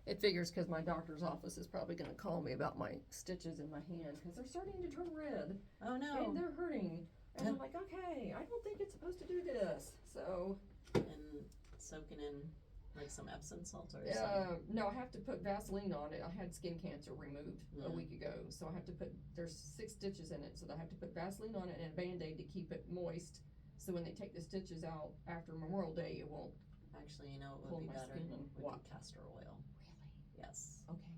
it figures because my doctor's office is probably going to call me about my stitches in my hand because they're starting to turn red. Oh no. And they're hurting. And I'm like, okay, I don't think it's supposed to do this. So. And soaking in like some Epsom salt or something. No, I have to put Vaseline on it. I had skin cancer removed a week ago, so I have to put, there's 6 stitches in it, so I have to put Vaseline on it and a Band-Aid to keep it moist, so when they take the stitches out after Memorial Day, it won't. Actually, you know what pull would be my better? skin and Would what? be castor oil. Really? Yes. Okay.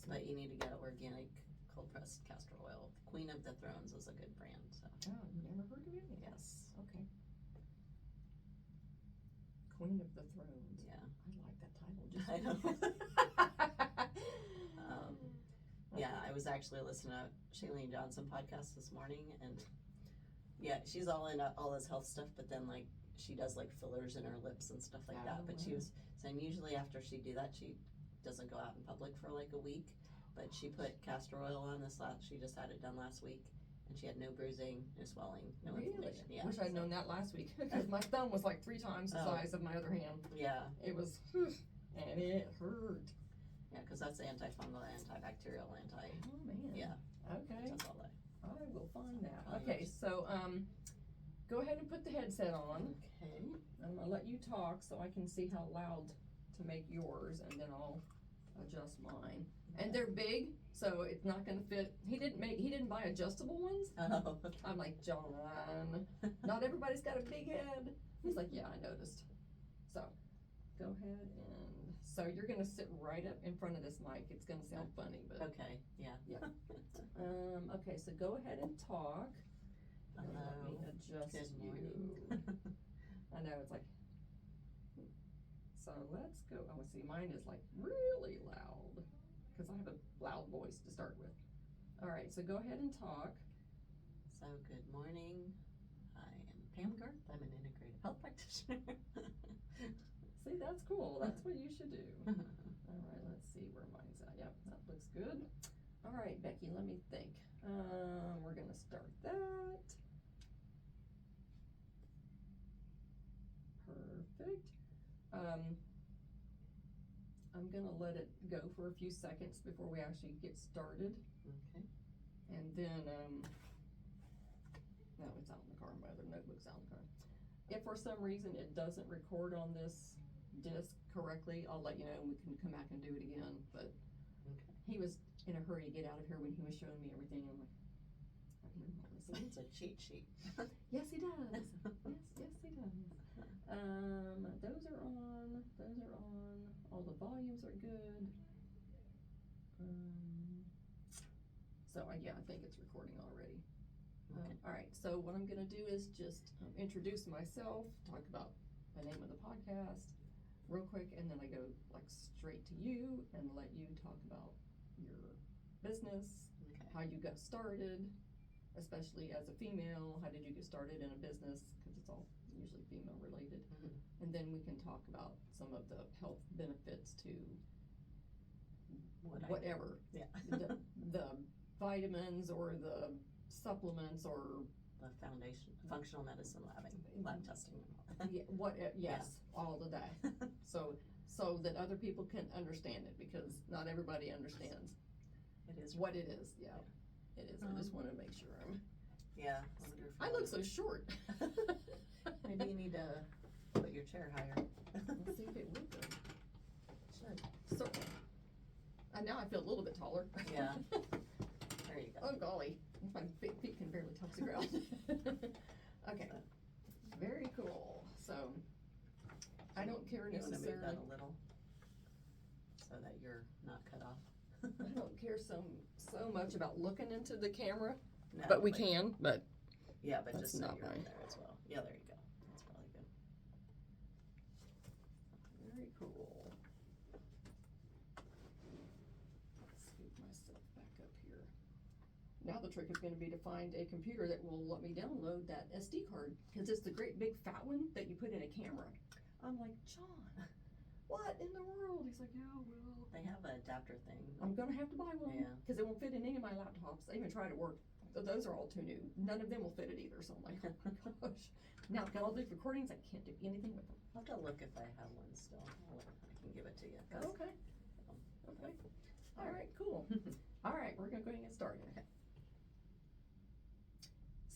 But you need to get organic cold pressed castor oil. Queen of the Thrones is a good brand. So. Oh, never heard of it? Yes. Okay. Queen of the Thrones. Yeah. I like that title. I know. Okay. Yeah, I was actually listening to Shailene Johnson podcast this morning, and yeah, she's all in all this health stuff, but then like she does like fillers in her lips and stuff like that. But she was saying usually after she do that, she doesn't go out in public for like a week. But she put castor oil on this she just had it done last week, and she had no bruising, no swelling, no inflammation. Yeah, wish I'd known that last week because my thumb was like 3 times the size of my other hand. Yeah. It was, and it hurt. Yeah, because that's antifungal, antibacterial, Oh man. Yeah. Okay. That's all that. I will find that. Okay, so go ahead and put the headset on. Okay. I'm gonna let you talk so I can see how loud to make yours, and then I'll adjust mine. And they're big, so it's not gonna fit. He didn't buy adjustable ones. Oh. I'm like, John, not everybody's got a big head. He's like, yeah, I noticed. So go ahead and, so you're gonna sit right up in front of this mic. It's gonna sound funny, but. Okay, yeah. Yeah. Okay, so go ahead and talk. And let me Hello. adjust Good you. morning. I know, it's like, so let's go, oh, see, mine is like really loud, because I have a loud voice to start with. All right, so go ahead and talk. So good morning. I am Pam Gerth. I'm an integrative health practitioner. See, that's cool. That's what you should do. All right, let's see where mine's at. Yep, that looks good. All right, Becky, let me think. We're gonna start that. Perfect. I'm gonna let it go for a few seconds before we actually get started. Okay. And then, no, it's out in the car. My other notebook's out in the car. If for some reason it doesn't record on this disc correctly, I'll let you know and we can come back and do it again. But he was in a hurry to get out of here when he was showing me everything. I'm like, I can remember this. He needs a cheat sheet. Yes, he does. Yes, he does. Those are on. All the volumes are good. So yeah, I think it's recording already. Okay. All right, so what I'm gonna do is just introduce myself, talk about the name of the podcast real quick, and then I go like straight to you and let you talk about your business, Okay. how you got started, especially as a female, how did you get started in a business, because it's all usually female related. Mm-hmm. And then we can talk about some of the health benefits to whatever. Yeah. the vitamins or the supplements or The foundation, functional medicine lab testing. yes, all of that. So that other people can understand it, because not everybody understands It is what it is. Yeah, it is. I just want to make sure Yeah. I wonder if I look so short. maybe you need to put your chair higher. Let's see if it will go. Should. So, now I feel a little bit taller. Yeah. There you go. Oh golly, my big feet can barely touch the ground. Okay, very cool. So, I don't care You want to move necessarily. that a little so that you're not cut off. I don't care so much about looking into the camera, No, but we can. But Yeah, but That's just so not you're in mine. there as well. Yeah, there you go. That's probably good. very cool. Let's scoop myself back up here. Now the trick is going to be to find a computer that will let me download that SD card, because it's the great big fat one that you put in a camera. I'm like, John, what in the world? He's like, yeah, well, They have an adapter thing. I'm gonna have to buy one, Yeah. because it won't fit in any of my laptops. I even tried to work. Those are all too new. None of them will fit it either. So I'm like, oh my gosh. Now, got all these recordings. I can't do anything with them. I'll have to look if I have one still. I can give it to you. 'cause Okay.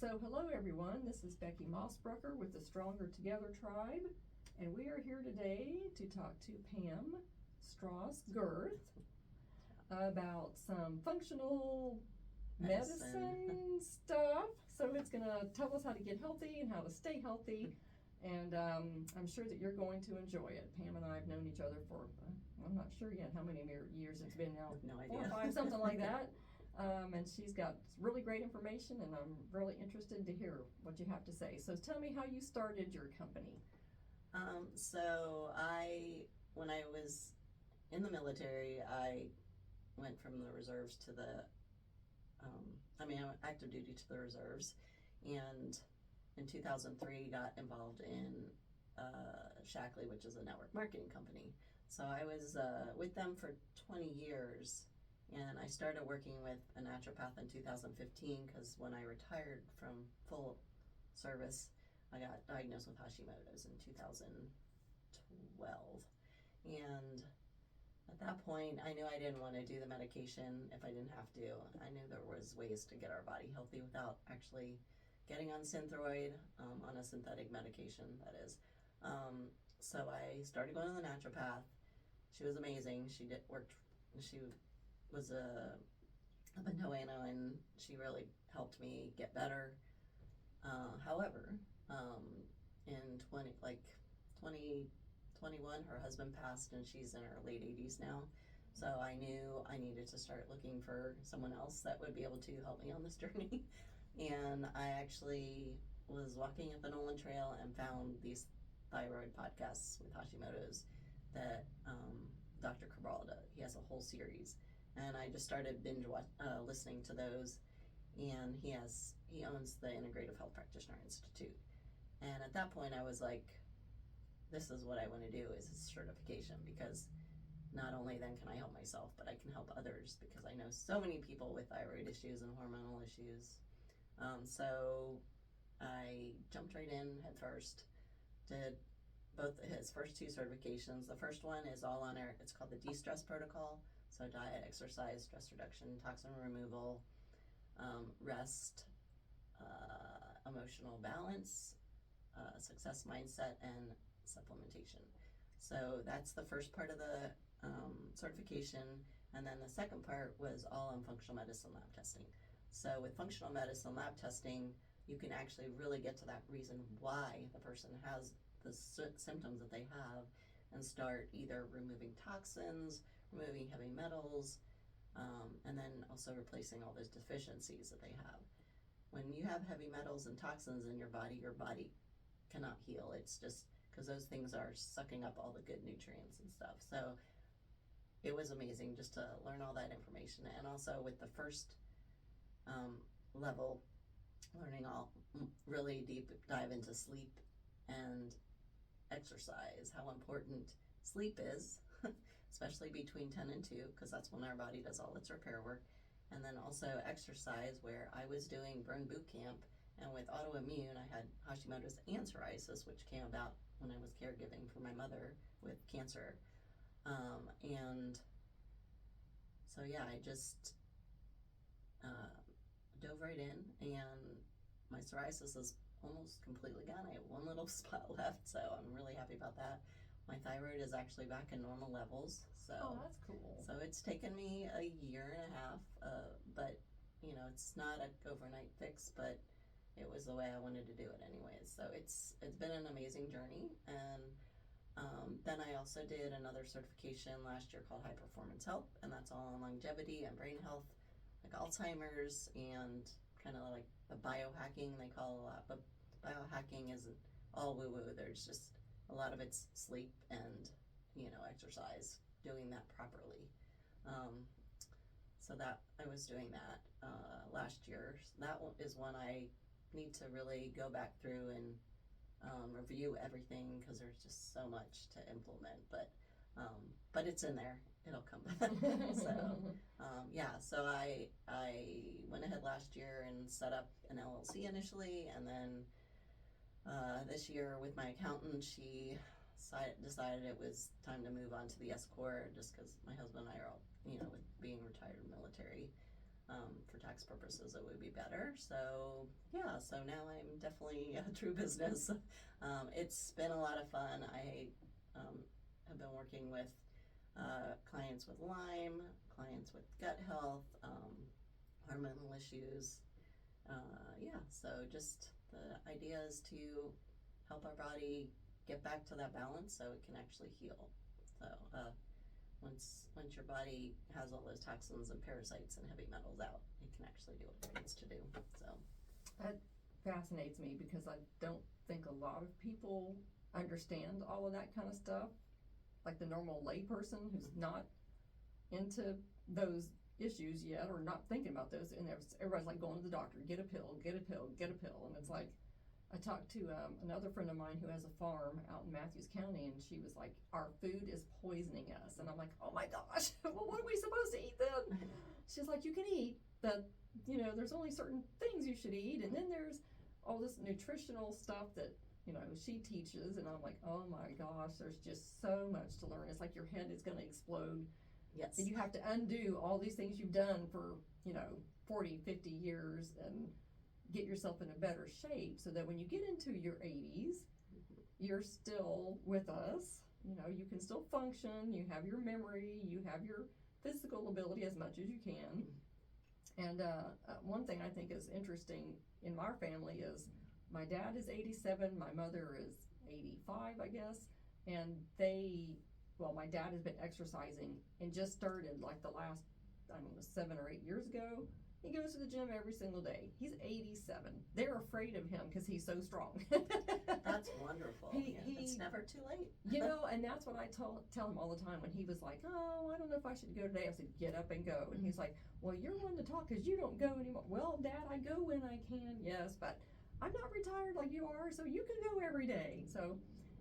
So hello everyone, this is Becky Mossbrucker with the Stronger Together Tribe, and we are here today to talk to Pam Strauss Gerth about some functional medicine stuff. So it's gonna tell us how to get healthy and how to stay healthy, and I'm sure that you're going to enjoy it. Pam and I have known each other for, I'm not sure yet how many years it's been now. No idea. 4 or 5, something like that. And she's got really great information, and I'm really interested to hear what you have to say. So tell me how you started your company. So when I was in the military, I went from the reserves to the, I went active duty to the reserves, and in 2003 got involved in Shackley, which is a network marketing company. So I was with them for 20 years. And I started working with a naturopath in 2015 because when I retired from full service, I got diagnosed with Hashimoto's in 2012. And at that point, I knew I didn't want to do the medication if I didn't have to. I knew there was ways to get our body healthy without actually getting on Synthroid, on a synthetic medication, that is. So I started going to the naturopath. She was amazing. She was a Benoano, and she really helped me get better. However, in 2021, her husband passed, and she's in her late 80s now. So I knew I needed to start looking for someone else that would be able to help me on this journey. And I actually was walking up the Nolan Trail and found these thyroid podcasts with Hashimoto's that Dr. Cabral does. He has a whole series. And I just started listening to those, and he owns the Integrative Health Practitioner Institute. And at that point, I was like, this is what I want to do, is a certification, because not only then can I help myself, but I can help others, because I know so many people with thyroid issues and hormonal issues. So I jumped right in head first, did both his first 2 certifications. The first one is all on it's called the de-stress protocol. So diet, exercise, stress reduction, toxin removal, rest, emotional balance, success mindset, and supplementation. So that's the first part of the certification. And then the second part was all on functional medicine lab testing. So with functional medicine lab testing, you can actually really get to that reason why the person has the symptoms that they have, and start either removing toxins, removing heavy metals, and then also replacing all those deficiencies that they have. When you have heavy metals and toxins in your body cannot heal. It's just because those things are sucking up all the good nutrients and stuff. So it was amazing just to learn all that information. And also with the first level, learning all really deep dive into sleep and exercise, how important sleep is, especially between 10 and 2, because that's when our body does all its repair work. And then also exercise, where I was doing burn boot camp, and with autoimmune, I had Hashimoto's and psoriasis, which came about when I was caregiving for my mother with cancer. And so yeah, I just dove right in, and my psoriasis is almost completely gone. I have one little spot left, so I'm really happy about that. My thyroid is actually back in normal levels. So, oh, that's cool. So it's taken me a year and a half, but it's not an overnight fix, but it was the way I wanted to do it anyways. So it's been an amazing journey. And then I also did another certification last year called High Performance Health, and that's all on longevity and brain health, like Alzheimer's, and kind of like the biohacking they call a lot, but biohacking isn't all woo-woo. There's just a lot of it's sleep and exercise, doing that properly. So that I was doing that last year. That is one I need to really go back through and review everything, because there's just so much to implement. But it's in there. It'll come back. So I went ahead last year and set up an LLC initially, and then this year with my accountant, she decided it was time to move on to the S Corps, just because my husband and I are all, with being retired military, for tax purposes, it would be better. So yeah, so now I'm definitely a true business. It's been a lot of fun. I have been working with clients with Lyme, clients with gut health, hormonal issues. Yeah, so just the idea is to help our body get back to that balance so it can actually heal. So once your body has all those toxins and parasites and heavy metals out, it can actually do what it needs to do. So that fascinates me because I don't think a lot of people understand all of that kind of stuff. Like the normal layperson who's not into those issues yet or not thinking about those, and everybody's like going to the doctor, get a pill, get a pill, get a pill, and it's like, I talked to another friend of mine who has a farm out in Matthews County, and she was like, our food is poisoning us. And I'm like, oh my gosh, well, what are we supposed to eat then? She's like, you can eat, but, you know, there's only certain things you should eat. And then there's all this nutritional stuff that, you know, she teaches. And I'm like, oh my gosh, there's just so much to learn. It's like your head is going to explode. yes, And you have to undo all these things you've done for, you know, 40, 50 years and get yourself in a better shape so that when you get into your 80s, you're still with us. You know, you can still function, you have your memory, you have your physical ability as much as you can. And one thing I think is interesting in our family is my dad is 87, my mother is 85, I guess, and my dad has been exercising and just started like the last, I don't know, 7 or 8 years ago. He goes to the gym every single day. He's 87. They're afraid of him because he's so strong. that's wonderful. It's never too late. You know, and that's what I tell him all the time when he was like, oh, I don't know if I should go today. I said, get up and go. And he's like, well, you're one to talk because you don't go anymore. Well, Dad, I go when I can, yes, but I'm not retired like you are, so you can go every day. So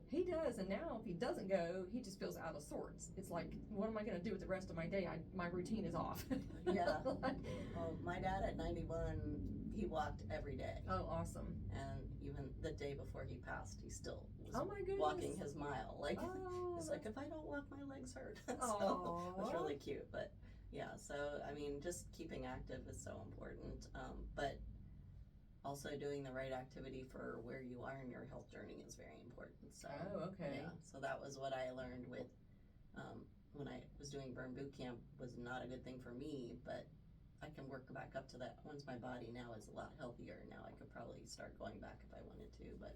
he does, and now if he doesn't go, he just feels out of sorts. It's like, what am I going to do with the rest of my day? My routine is off. Yeah. Well, my dad at 91, he walked every day. Oh, awesome. And even the day before he passed, he still was Oh my goodness. walking his mile. Like, Oh, it's like, if I don't walk, my legs hurt. So Aw. it's really cute. But yeah, so I mean, just keeping active is so important. But also doing the right activity for where you are in your health journey is very important. So okay. yeah, so that was what I learned with when I was doing burn boot camp. Was not a good thing for me, but I can work back up to that once my body now is a lot healthier. Now I could probably start going back if I wanted to, but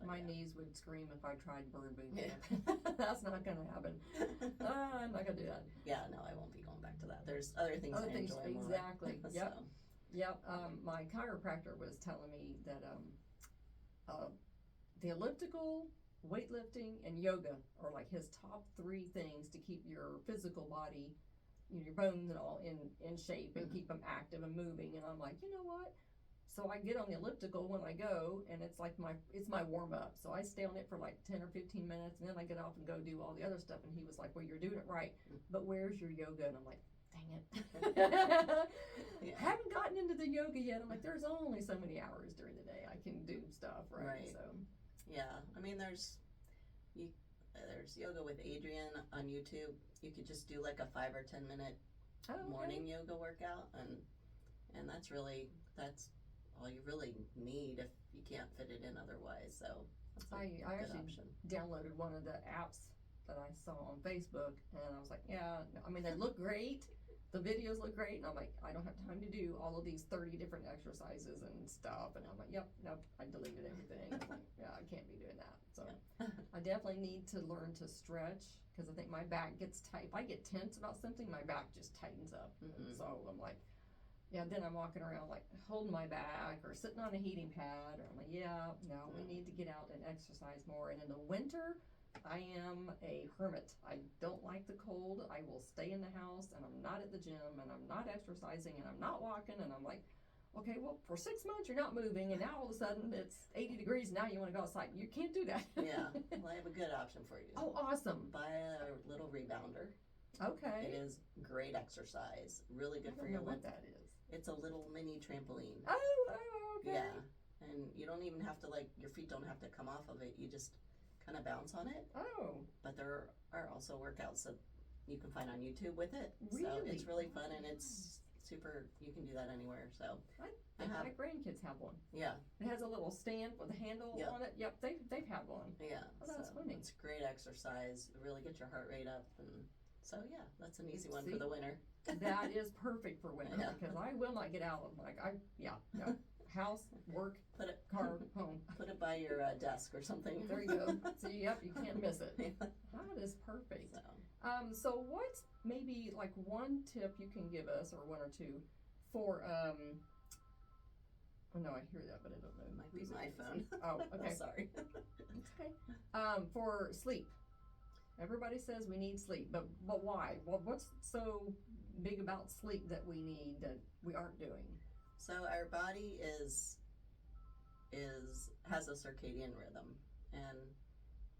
my yeah. knees would scream if I tried burn boot camp. That's not going to happen. I'm not going to do that. Yeah, no, I won't be going back to that. There's other things I enjoy more. Exactly. Yep. So. Yep. My chiropractor was telling me that the elliptical, weightlifting, and yoga are like his top 3 things to keep your physical body, you know, your bones and all in shape and keep them active and moving. And I'm like, you know what? So I get on the elliptical when I go, and it's like it's my warm up. So I stay on it for like 10 or 15 minutes, and then I get off and go do all the other stuff. And he was like, well, you're doing it right, but where's your yoga? And I'm like, dang it. Yeah. Haven't gotten into the yoga yet. I'm like, there's only so many hours during the day I can do stuff, right? So yeah, I mean, there's yoga with Adrienne on YouTube. You could just do like a 5 or 10 minute morning yoga workout, and that's all you really need if you can't fit it in otherwise. So that's a I good actually option. downloaded one of the apps that I saw on Facebook, and I was like, yeah, I mean, they look great. The videos look great, and I'm like, I don't have time to do all of these 30 different exercises and stuff. And I'm like, yep, nope, I deleted everything. I'm like, yeah, I can't be doing that. So I definitely need to learn to stretch, because I think my back gets tight. If I get tense about something, my back just tightens up. Mm-hmm. So I'm like, yeah, then I'm walking around like holding my back or sitting on a heating pad, or I'm like, yeah, no, we need to get out and exercise more. And in the winter, I am a hermit. I don't like the cold. I will stay in the house, and I'm not at the gym, and I'm not exercising, and I'm not walking, and I'm like, okay, well, for 6 months you're not moving, and now all of a sudden it's 80 degrees, now you want to go outside. You can't do that. Yeah, well, I have a good option for you. Oh, awesome. Buy a little rebounder. Okay. It is great exercise. Really good for I don't your know what limb. that is. It's a little mini trampoline. Oh, okay. Yeah, and you don't even have to, like, your feet don't have to come off of it. You just kind of bounce on it. Oh. But there are also workouts that you can find on YouTube with it. Really? So it's really fun, and it's super, you can do that anywhere, so. I think my grandkids have one. Yeah. It has a little stand with a handle on it. Yep, they've had one. Yeah. Oh, that's funny. It's great exercise, really get your heart rate up, and so yeah, that's an easy one for the winter. That is perfect for winter because I will not get out of no. House, work, car, home. Put it by your desk or something. There you go. See, yep, you can't miss it. That is perfect. So what's maybe like one tip you can give us, or one or two, for oh no, I hear that, but I don't know. It might be my phone. Oh, okay. Sorry. It's okay. For sleep. Everybody says we need sleep, but why? What's so big about sleep that we need that we aren't doing? So our body has a circadian rhythm, and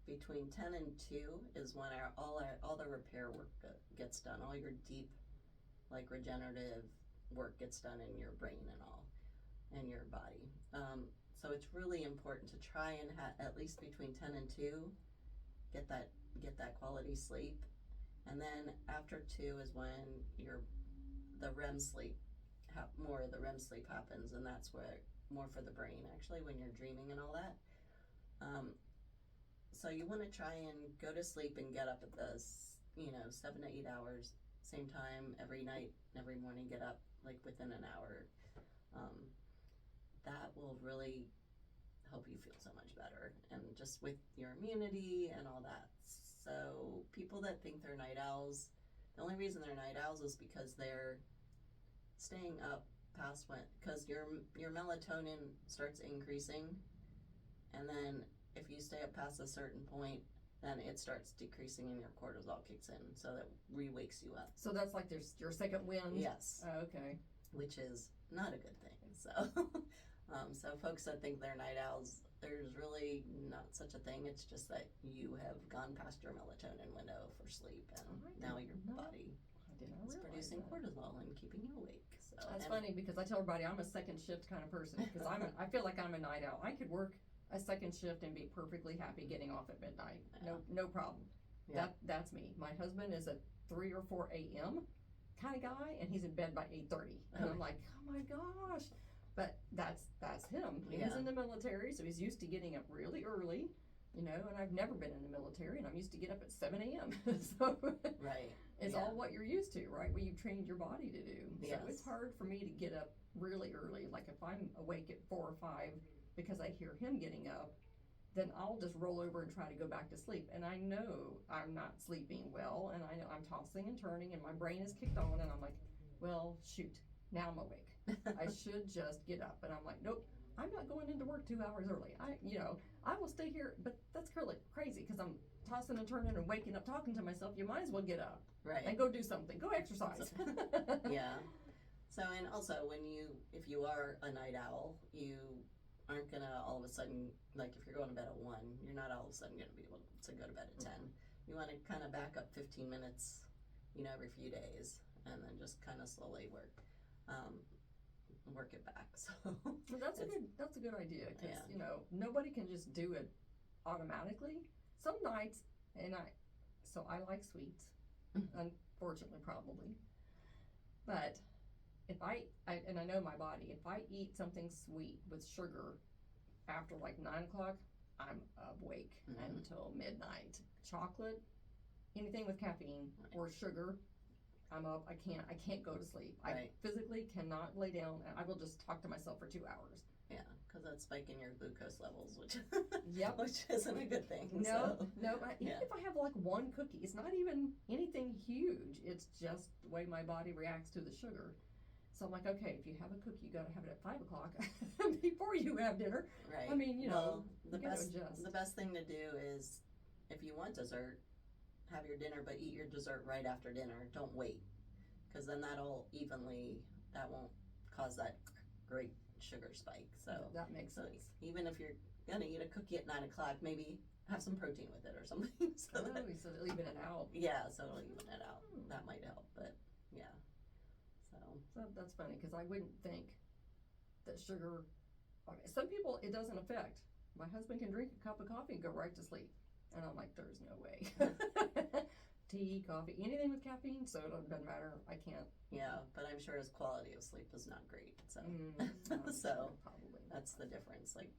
between 10 and 2 is when all the repair work gets done. All your deep, like, regenerative work gets done in your brain and all, and your body. So it's really important to try and at least between 10 and 2 get that quality sleep, and then after 2 is when the REM sleep. More of the REM sleep happens, and that's where more for the brain actually, when you're dreaming and all that. So you want to try and go to sleep and get up at the 7 to 8 hours, same time every night, every morning. Get up like within an hour. That will really help you feel so much better, and just with your immunity and all that. So people that think they're night owls, the only reason they're night owls is because they're staying up past because your melatonin starts increasing, and then if you stay up past a certain point, then it starts decreasing and your cortisol kicks in, so that re-wakes you up. So that's like your second wind? Yes. Oh, okay. Which is not a good thing. So, so folks that think they're night owls, there's really not such a thing. It's just that you have gone past your melatonin window for sleep, and now your body is producing cortisol and keeping you awake. So that's funny, because I tell everybody I'm a second shift kind of person, because I feel like I'm a night owl. I could work a second shift and be perfectly happy getting off at midnight. No problem. Yeah. That's me. My husband is a 3 or 4 a.m. kind of guy, and he's in bed by 8:30, and I'm like, oh my gosh. But that's him. He's in the military, so he's used to getting up really early, and I've never been in the military, and I'm used to get up at 7 a.m. So it's all what you're used to, right? What you've trained your body to do. So it's hard for me to get up really early. Like if I'm awake at 4 or 5 because I hear him getting up, then I'll just roll over and try to go back to sleep. And I know I'm not sleeping well, and I know I'm tossing and turning, and my brain is kicked on, and I'm like, well, shoot, now I'm awake. I should just get up. And I'm like, nope, I'm not going into work 2 hours early. I will stay here, but that's crazy, because I'm tossing and turning and waking up, talking to myself. You might as well get up and go do something. Go exercise. Yeah. So, and also if you are a night owl, you aren't gonna all of a sudden, like if you're going to bed at 1, you're not all of a sudden gonna be able to go to bed at 10. You want to kind of back up 15 minutes, every few days, and then just kind of slowly work it back. So that's a good idea, because nobody can just do it automatically. Some nights, I like sweets, unfortunately, probably, but if I know my body, if I eat something sweet with sugar after like 9 o'clock, I'm awake until midnight. Chocolate, anything with caffeine or sugar, I'm up. I can't go to sleep. I physically cannot lay down. I will just talk to myself for 2 hours. Yeah, because that's spiking your glucose levels, which isn't a good thing. No. Even if I have like one cookie, it's not even anything huge. It's just the way my body reacts to the sugar. So I'm like, okay, if you have a cookie, you got to have it at 5 o'clock before you have dinner. Right. I mean, the best thing to do is, if you want dessert, have your dinner, but eat your dessert right after dinner. Don't wait, because then that won't cause that great sugar spike. So that makes sense. Even if you're gonna eat a cookie at 9 o'clock, maybe have some protein with it or something. So leaving it out. Yeah, so leaving it out. That might help, but yeah. So that's funny, because I wouldn't think that sugar. Some people it doesn't affect. My husband can drink a cup of coffee and go right to sleep, and I'm like, there's no way. tea, coffee, anything with caffeine, so it doesn't matter. I can't. Yeah, but I'm sure his quality of sleep is not great. So, So probably that's the difference. Like,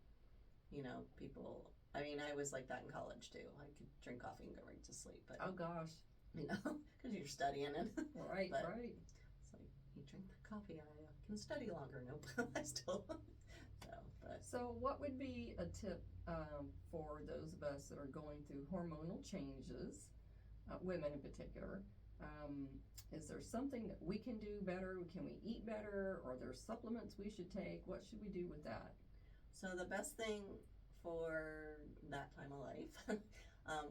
you know, people. I mean, I was like that in college too. I could drink coffee and go right to sleep. But oh gosh, you know, because you're studying and right, but right. It's like you drink the coffee, I can study longer. Nope, I still. So, what would be a tip for those of us that are going through hormonal changes, women in particular? Is there something that we can do better? Can we eat better? Or are there supplements we should take? What should we do with that? So the best thing for that time of life,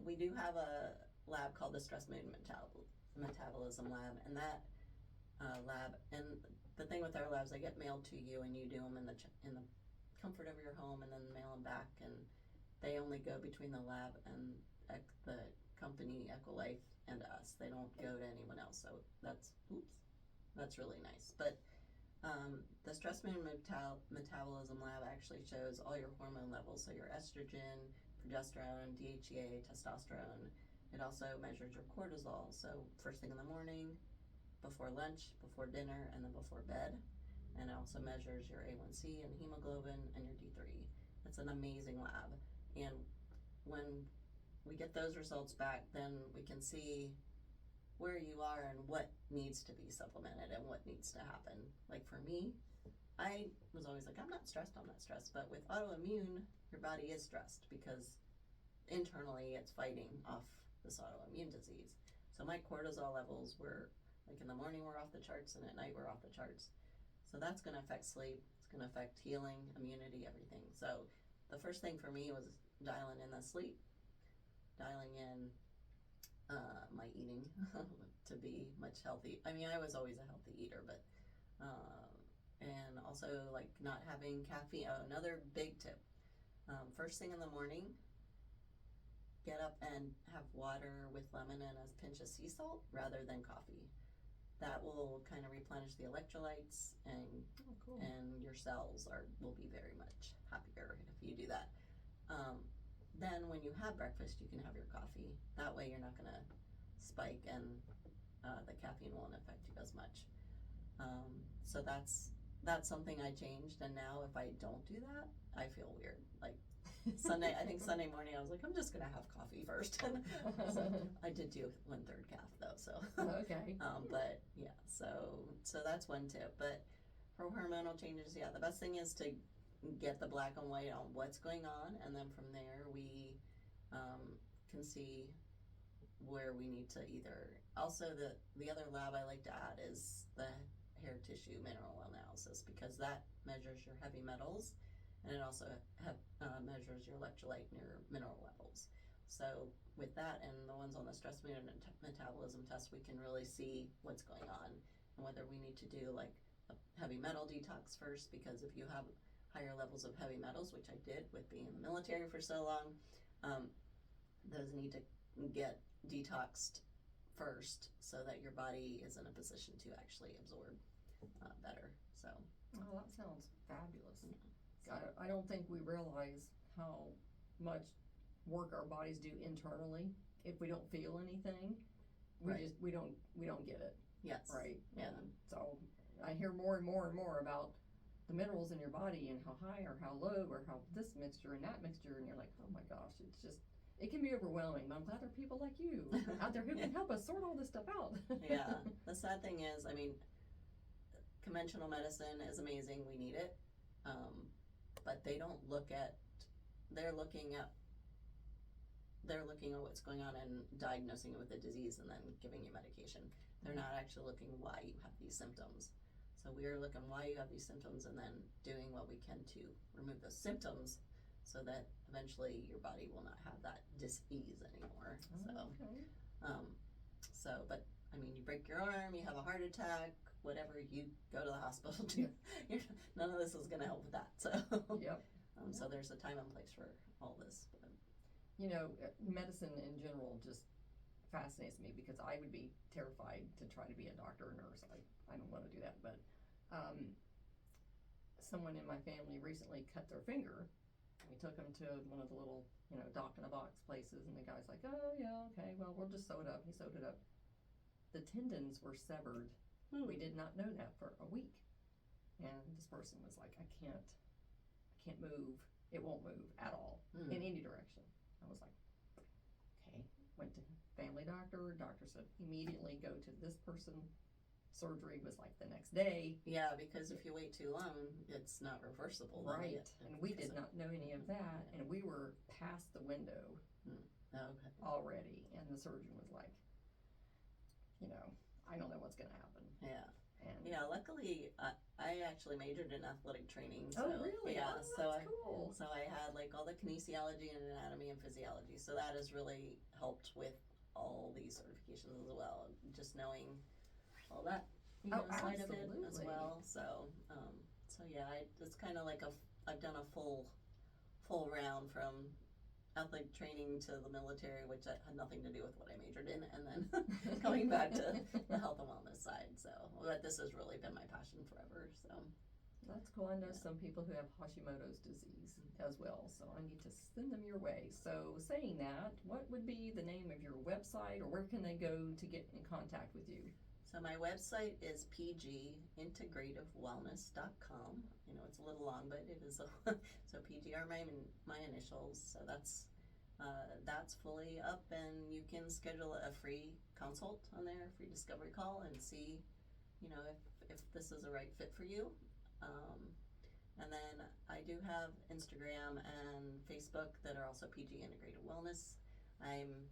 we do have a lab called the Stress Mood Metabolism Lab, and that lab, and the thing with our labs, they get mailed to you, and you do them in the comfort of your home, and then mail them back, and they only go between the lab and the company Ecolife and us. They don't go to anyone else, so that's really nice. But the Stress Mood Metabolism Lab actually shows all your hormone levels, so your estrogen, progesterone, DHEA, testosterone. It also measures your cortisol, so first thing in the morning, before lunch, before dinner, and then before bed. And it also measures your A1C and hemoglobin and your D3. It's an amazing lab. And when we get those results back, then we can see where you are and what needs to be supplemented and what needs to happen. Like for me, I was always like, I'm not stressed. But with autoimmune, your body is stressed because internally it's fighting off this autoimmune disease. So my cortisol levels were, like in the morning we're off the charts and at night we're off the charts. So that's going to affect sleep, it's going to affect healing, immunity, everything. So the first thing for me was dialing in the sleep, dialing in my eating to be much healthy. I mean, I was always a healthy eater, but and also like not having caffeine. Oh, another big tip. First thing in the morning, get up and have water with lemon and a pinch of sea salt rather than coffee. That will kind of replenish the electrolytes, and cool. And your cells will be very much happier if you do that. Then when you have breakfast, you can have your coffee. That way you're not going to spike, and the caffeine won't affect you as much. So that's something I changed, and now if I don't do that, I feel weird. Like Sunday morning, I was like, I'm just gonna have coffee first. So I did do 1/3 calf though, so okay. But yeah, so that's one tip. But for hormonal changes, yeah, the best thing is to get the black and white on what's going on, and then from there we can see where we need to either. Also, the other lab I like to add is the hair tissue mineral analysis, because that measures your heavy metals, and it also measures your electrolyte and your mineral levels. So with that and the ones on the stress metabolism test, we can really see what's going on and whether we need to do like a heavy metal detox first, because if you have higher levels of heavy metals, which I did with being in the military for so long, those need to get detoxed first so that your body is in a position to actually absorb better. So that sounds fabulous. Yeah. I don't think we realize how much work our bodies do internally. If we don't feel anything, we don't get it. Yes. Right. Yeah. And so I hear more and more and more about the minerals in your body and how high or how low or how this mixture and that mixture, and you're like, oh my gosh, it can be overwhelming. But I'm glad there are people like you out there who can help us sort all this stuff out. Yeah. The sad thing is, I mean, conventional medicine is amazing. We need it. But they don't look at, they're looking at what's going on and diagnosing it with a disease and then giving you medication. They're not actually looking why you have these symptoms. So we are looking why you have these symptoms and then doing what we can to remove those symptoms so that eventually your body will not have that dis-ease anymore. But I mean, you break your arm, you have a heart attack, whatever, you go to the hospital too. None of this is going to help with that. So, yep. So there's a time and place for all this. But. You know, medicine in general just fascinates me, because I would be terrified to try to be a doctor or nurse. I don't want to do that. But someone in my family recently cut their finger, We took him to one of the little, dock-in-a-box places, and the guy's like, oh, yeah, okay, well, we'll just sew it up. He sewed it up. The tendons were severed. We did not know that for a week. And this person was like, I can't move. It won't move at all in any direction. I was like, okay. Went to family doctor. Doctor said immediately go to this person. Surgery was like the next day. Yeah, because if you wait too long, it's not reversible. Right. And we did not know any of that. And we were past the window already. And the surgeon was like, I don't know what's going to happen. Yeah. And yeah, luckily, I actually majored in athletic training. So, oh, really? Yeah, that's cool. So I had like all the kinesiology and anatomy and physiology. So that has really helped with all these certifications as well. Just knowing all that side of it as well. So, yeah, it's kind of like I've done a full round from athletic training to the military, which had nothing to do with what I majored in, and then going back to the health and wellness side. So, but this has really been my passion forever. So that's cool. I know some people who have Hashimoto's disease as well, so I need to send them your way. So, saying that, what would be the name of your website, or where can they go to get in contact with you? So my website is pgintegrativewellness.com. It's a little long, but it is. So PG are my initials. So that's fully up, and you can schedule a free consult on there, free discovery call, and see, if this is a right fit for you. And then I do have Instagram and Facebook that are also PG Integrative Wellness. I'm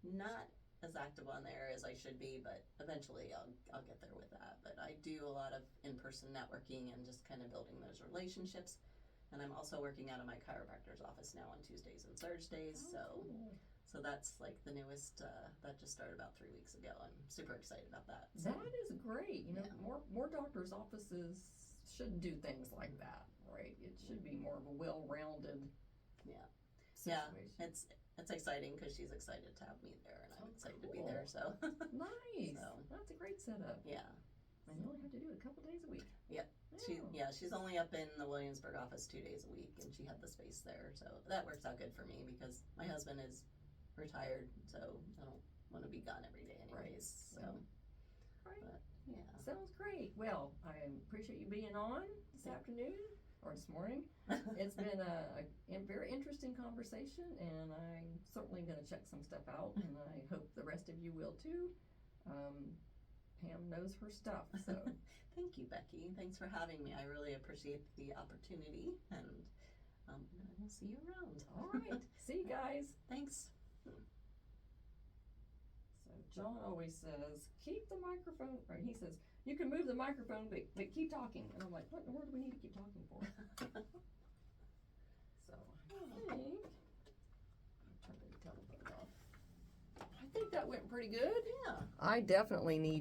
not as active on there as I should be, but eventually I'll get there with that. But I do a lot of in-person networking and just kind of building those relationships. And I'm also working out of my chiropractor's office now on Tuesdays and Thursdays. Cool. So that's like the newest, that just started about 3 weeks ago. I'm super excited about that. So. That is great. More doctors' offices should do things like that, right? It should be more of a well-rounded situation. Yeah, it's exciting because she's excited to have me there, and I'm excited to be there. So nice. That's a great setup. Yeah. And you only have to do it a couple days a week. Yep. Yeah. She's only up in the Williamsburg office 2 days a week, and she had the space there, so that works out good for me because my husband is retired, so I don't want to be gone every day anyways. Right. So, right. But, yeah. Sounds great. Well, I appreciate you being on this afternoon. Or this morning. It's been a very interesting conversation, and I'm certainly going to check some stuff out, and I hope the rest of you will too. Pam knows her stuff, so. Thank you, Becky. Thanks for having me. I really appreciate the opportunity, and we'll see you around. All right. See you guys. Thanks. So John always says, keep the microphone, or he says, you can move the microphone, but keep talking. And I'm like, what in the world do we need to keep talking for? So I think, I'll turn the telephone off. I think that went pretty good. Yeah. I definitely need